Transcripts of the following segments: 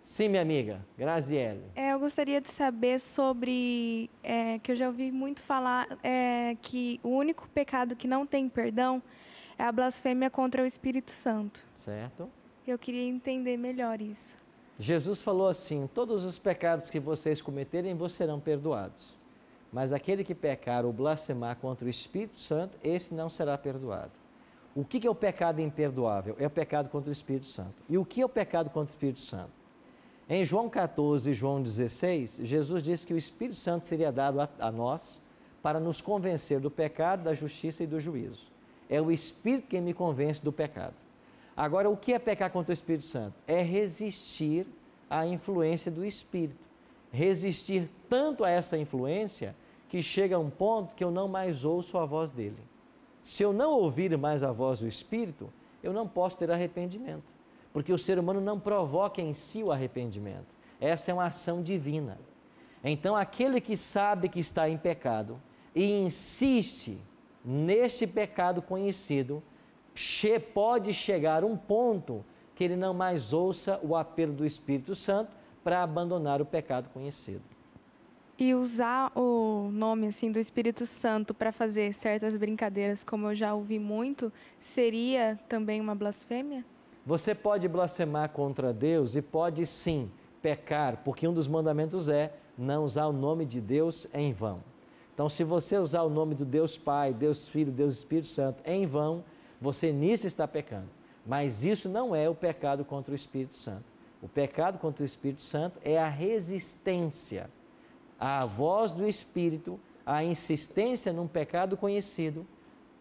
Sim, minha amiga, Graziele. Eu gostaria de saber sobre, que eu já ouvi muito falar, que o único pecado que não tem perdão é a blasfêmia contra o Espírito Santo. Certo? Eu queria entender melhor isso. Jesus falou assim: todos os pecados que vocês cometerem vos serão perdoados. Mas aquele que pecar ou blasfemar contra o Espírito Santo, esse não será perdoado. O que é o pecado imperdoável? É o pecado contra o Espírito Santo. E o que é o pecado contra o Espírito Santo? Em João 14 e João 16, Jesus disse que o Espírito Santo seria dado a nós para nos convencer do pecado, da justiça e do juízo. É o Espírito quem me convence do pecado. Agora, o que é pecar contra o Espírito Santo? É resistir à influência do Espírito. Resistir tanto a essa influência que chega a um ponto que eu não mais ouço a voz dele. Se eu não ouvir mais a voz do Espírito, eu não posso ter arrependimento, porque o ser humano não provoca em si o arrependimento. Essa é uma ação divina. Então, aquele que sabe que está em pecado e insiste neste pecado conhecido, pode chegar a um ponto que ele não mais ouça o apelo do Espírito Santo para abandonar o pecado conhecido. E usar o nome assim do Espírito Santo para fazer certas brincadeiras, como eu já ouvi muito, seria também uma blasfêmia? Você pode blasfemar contra Deus e pode sim pecar, porque um dos mandamentos é não usar o nome de Deus em vão. Então, se você usar o nome do Deus Pai, Deus Filho, Deus Espírito Santo em vão, você nisso está pecando. Mas isso não é o pecado contra o Espírito Santo. O pecado contra o Espírito Santo é a resistência à voz do Espírito, à insistência num pecado conhecido,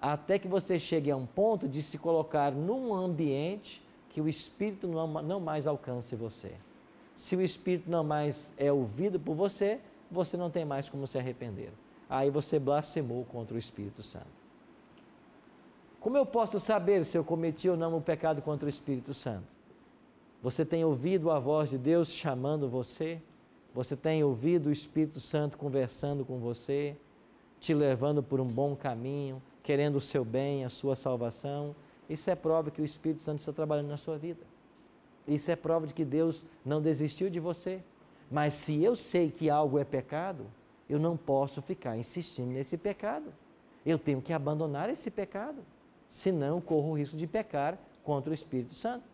até que você chegue a um ponto de se colocar num ambiente que o Espírito não mais alcance você. Se o Espírito não mais é ouvido por você, você não tem mais como se arrepender. Aí você blasfemou contra o Espírito Santo. Como eu posso saber se eu cometi ou não o pecado contra o Espírito Santo? Você tem ouvido a voz de Deus chamando você? Você tem ouvido o Espírito Santo conversando com você, te levando por um bom caminho, querendo o seu bem, a sua salvação? Isso é prova que o Espírito Santo está trabalhando na sua vida. Isso é prova de que Deus não desistiu de você. Mas se eu sei que algo é pecado, eu não posso ficar insistindo nesse pecado. Eu tenho que abandonar esse pecado. Senão, corro o risco de pecar contra o Espírito Santo.